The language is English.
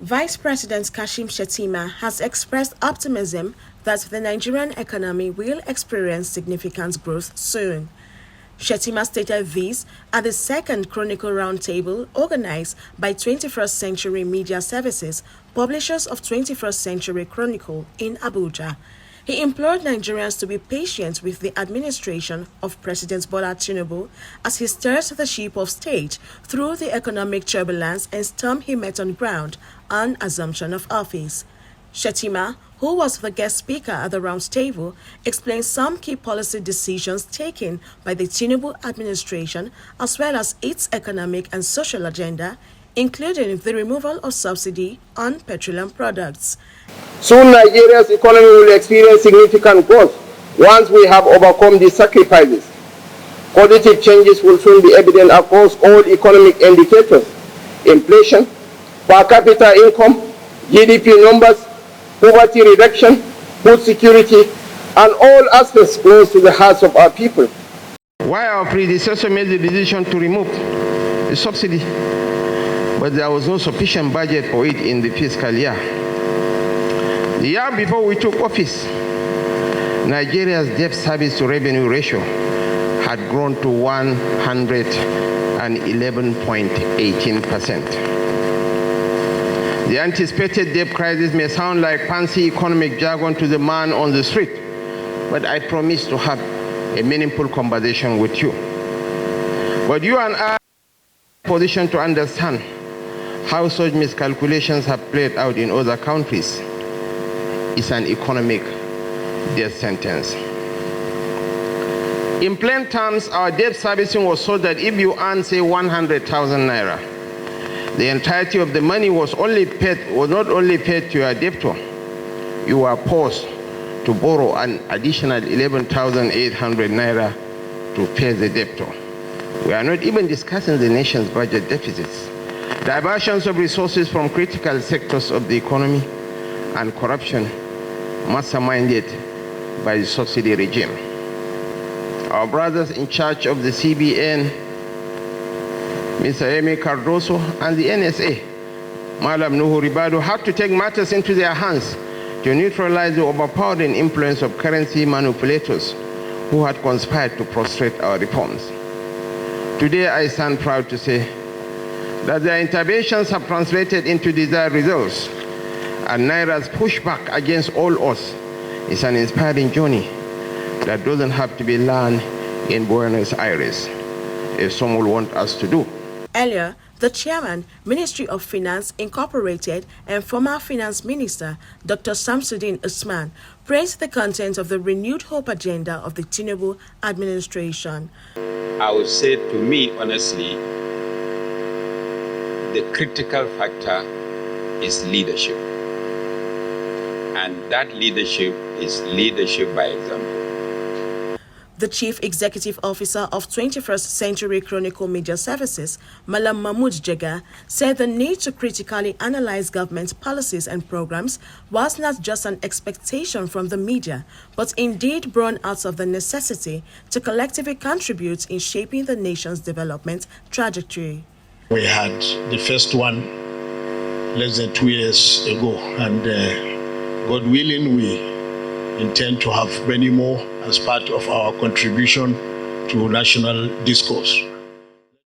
Vice President Kashim Shettima has expressed optimism that the Nigerian economy will experience significant growth soon. Shettima stated this at the second Chronicle Roundtable organized by 21st Century Media Services, publishers of 21st Century Chronicle in Abuja. He implored Nigerians to be patient with the administration of President Bola Tinubu as he stirs the ship of state through the economic turbulence and storm he met on ground on assumption of office. Shettima, who was the guest speaker at the roundtable, explained some key policy decisions taken by the Tinubu administration as well as its economic and social agenda, including the removal of subsidy on petroleum products. Soon Nigeria's economy will experience significant growth once we have overcome these sacrifices. Positive changes will soon be evident across all economic indicators: inflation, per capita income, GDP numbers, poverty reduction, food security, and all aspects close to the hearts of our people. Why our predecessor made the decision to remove the subsidy, but there was no sufficient budget for it in the fiscal year. The year before we took office, Nigeria's debt service to revenue ratio had grown to 111.18%. The anticipated debt crisis may sound like fancy economic jargon to the man on the street, but I promise to have a meaningful conversation with you. But you and I are in a position to understand how such miscalculations have played out in other countries. It's an economic death sentence. In plain terms, our debt servicing was so that if you earn, say, 100,000 naira, the entirety of the money was not only paid to your debtor, you were forced to borrow an additional 11,800 naira to pay the debtor. We are not even discussing the nation's budget deficits, diversions of resources from critical sectors of the economy, and corruption masterminded by the subsidy regime. Our brothers in charge of the CBN, Mr. Emi Cardoso, and the NSA, Malam Nuhu Ribadu, had to take matters into their hands to neutralize the overpowering influence of currency manipulators who had conspired to frustrate our reforms. Today, I stand proud to say that their interventions have translated into desired results, and Naira's pushback against all us is an inspiring journey that doesn't have to be learned in Buenos Aires, as some will want us to do. Earlier, the chairman, Ministry of Finance Incorporated, and former finance minister, Dr. Samsudeen Usman, praised the content of the renewed hope agenda of the Tinubu administration. I would say, to me, honestly, the critical factor is leadership. And that leadership is leadership by example. The Chief Executive Officer of 21st Century Chronicle Media Services, Malam Mahmood Jega, said the need to critically analyze government policies and programs was not just an expectation from the media, but indeed born out of the necessity to collectively contribute in shaping the nation's development trajectory. We had the first one less than 2 years ago, and God willing, we intend to have many more as part of our contribution to national discourse.